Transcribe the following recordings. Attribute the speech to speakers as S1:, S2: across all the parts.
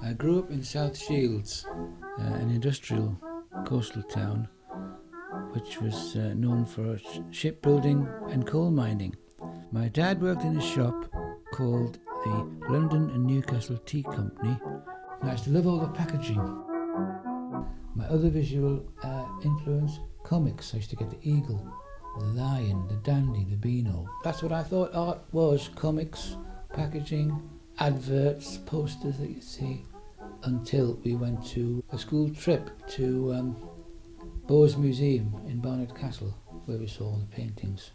S1: I grew up in South Shields, an industrial coastal town which was known for shipbuilding and coal mining. My dad worked in a shop called the London and Newcastle Tea Company, and I used to love all the packaging. My other visual influence, comics. I used to get the Eagle, the Lion, the Dandy, the Beano. That's what I thought art was, comics, packaging, adverts, posters that you see, until we went to a school trip to BOSC Museum in Barnet Castle, where we saw all the paintings,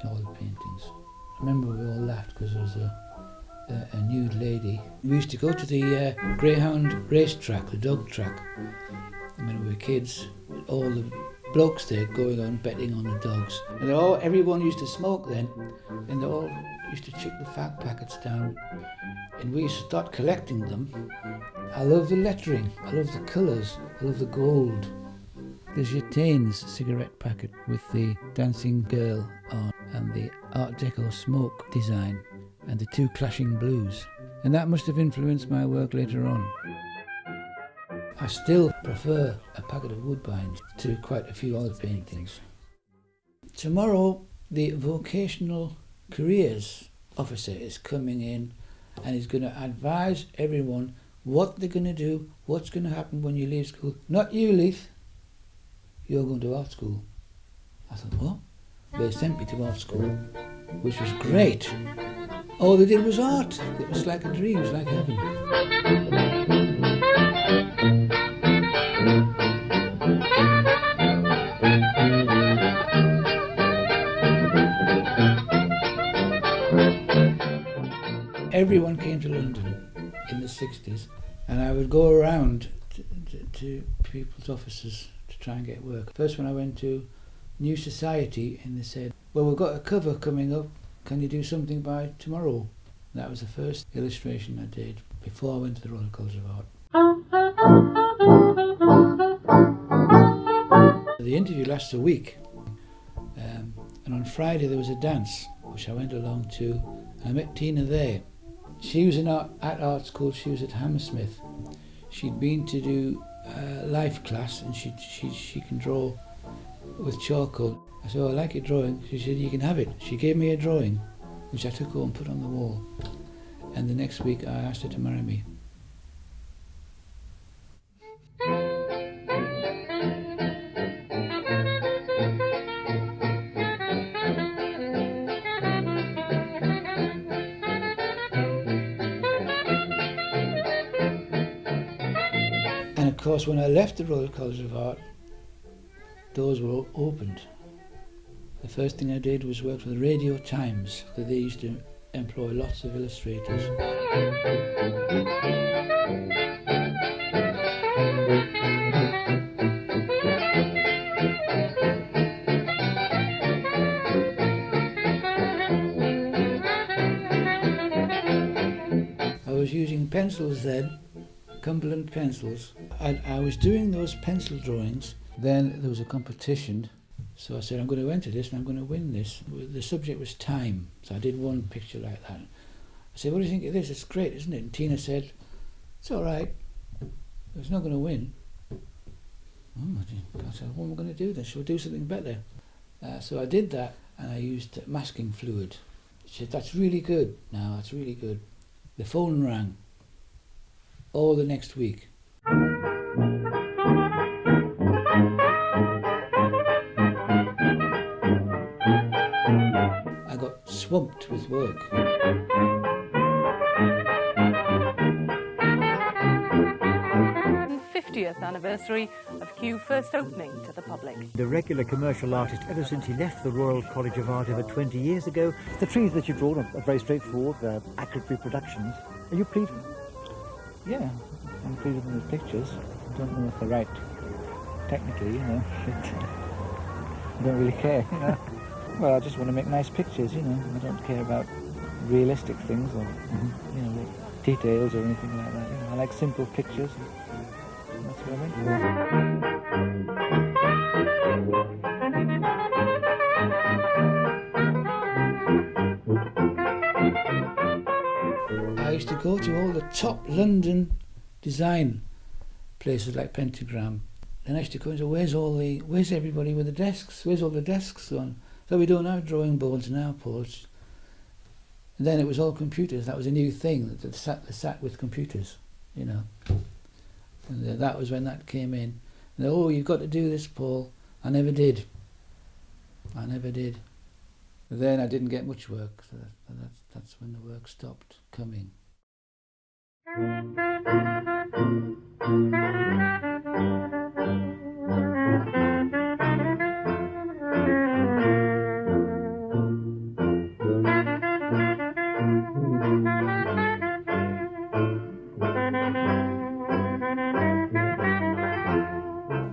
S1: all the paintings. I remember we all laughed because there was a nude lady. We used to go to the Greyhound racetrack, the dog track, and when we were kids, all the blokes there going on betting on the dogs. And everyone used to smoke then, and they all used to chuck the fag packets down, and we used to start collecting them. I love the lettering, I love the colours, I love the gold. The Jetaines cigarette packet with the dancing girl on, and the Art Deco smoke design, and the two clashing blues. And that must have influenced my work later on. I still prefer a packet of Woodbines to quite a few other paintings. Tomorrow, the vocational careers officer is coming in and he's going to advise everyone what they're going to do, what's going to happen when you leave school. Not you, Leith. You're going to art school. I thought, what? They sent me to art school, which was great. All they did was art. It was like a dream, it was like heaven. Everyone came to London in the 60s, and I would go around to people's offices to try and get work. First when I went to New Society, and they said, well, we've got a cover coming up, can you do something by tomorrow? That was the first illustration I did before I went to the Royal College of Art. The interview lasts a week, and on Friday there was a dance which I went along to, and I met Tina there. She was at art school, she was at Hammersmith. She'd been to do life class, and she can draw with charcoal. I said, oh, I like your drawing. She said, you can have it. She gave me a drawing, which I took home and put on the wall. And the next week I asked her to marry me. And of course, when I left the Royal College of Art, doors were all opened. The first thing I did was work for the Radio Times, because they used to employ lots of illustrators. I was using pencils then, Cumberland pencils. I was doing those pencil drawings. Then there was a competition, so I said, I'm going to enter this and I'm going to win this. The subject was time, so I did one picture like that. I said, what do you think of this? It's great, isn't it? And Tina said, it's all right. It's not going to win. I said, what am I going to do then? Shall we do something better? So I did that, and I used masking fluid. She said, that's really good. Now, that's really good. The phone rang all the next week. I got swamped with work.
S2: anniversary of Kew first opening to the public.
S3: The regular commercial artist ever since he left the Royal College of Art over 20 years ago. The trees that you've drawn are very straightforward, they're accurate reproductions. Are you pleased with them?
S4: Yeah, I'm pleased with the pictures. I don't know if they're right technically, you know. I don't really care, you know. Well, I just want to make nice pictures, you know. I don't care about realistic things or, you know, like details or anything like that. You know, I like simple pictures. That's what
S1: I used to go to all the top London design places like Pentagram. Then I used to go into where's everybody with the desks? Where's all the desks on? So we don't have drawing boards now, Paul. And then it was all computers. That was a new thing, that they sat with computers, you know. And that was when that came in. And oh, you've got to do this, Paul. I never did. But then I didn't get much work, so that's when the work stopped coming.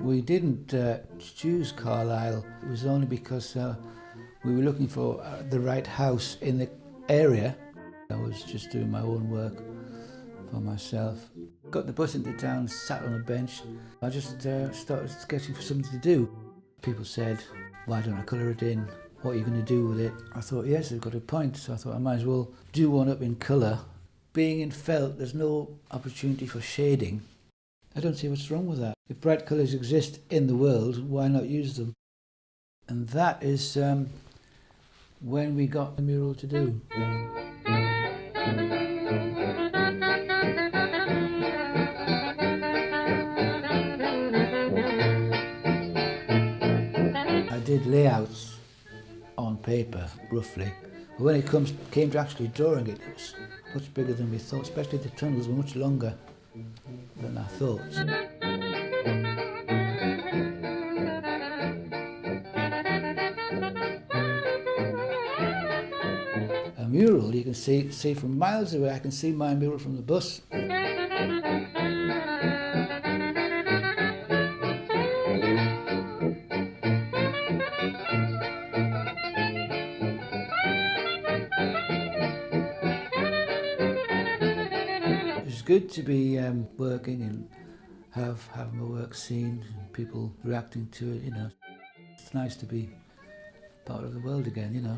S1: We didn't choose Carlisle. It was only because we were looking for the right house in the area. I was just doing my own work for myself. Got the bus into town, sat on a bench. I just started sketching for something to do. People said, why don't I colour it in? What are you going to do with it? I thought, yes, they've got a point. So I thought I might as well do one up in colour. Being in felt, there's no opportunity for shading. I don't see what's wrong with that. If bright colours exist in the world, why not use them? And that is when we got the mural to do. I did layouts on paper, roughly. But when it came to actually drawing it, it was much bigger than we thought, especially the tunnels were much longer than I thought. A mural you can see from miles away. I can see my mural from the bus. It's good to be working and have my work seen and people reacting to it, you know. It's nice to be part of the world again, you know.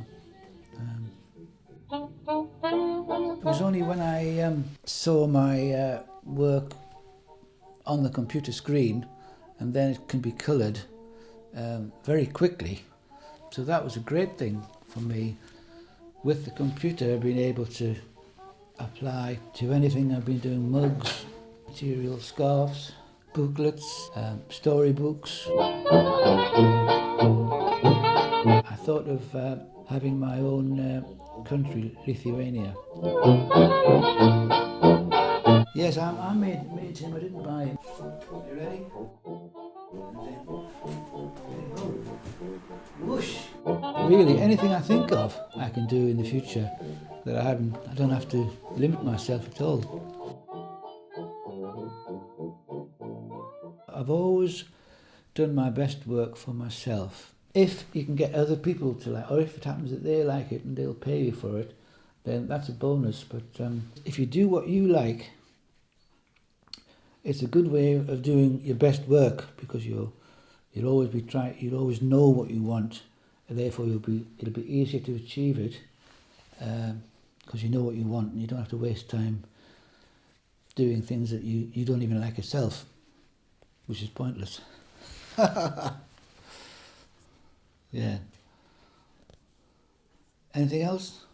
S1: It was only when I saw my work on the computer screen, and then it can be coloured very quickly. So that was a great thing for me. With the computer, I've been able to apply to anything. I've been doing mugs, material scarves, booklets, storybooks. I thought of having my own country, Lithuania. Yes, I made him, I didn't buy him. You ready? Whoosh! Really, anything I think of, I can do in the future. That I don't have to limit myself at all. I've always done my best work for myself. If you can get other people to like, or if it happens that they like it and they'll pay you for it, then that's a bonus. But if you do what you like, it's a good way of doing your best work, because you'll always know what you want, and therefore it'll be easier to achieve it. Because you know what you want and you don't have to waste time doing things that you don't even like yourself, which is pointless. Yeah. Anything else?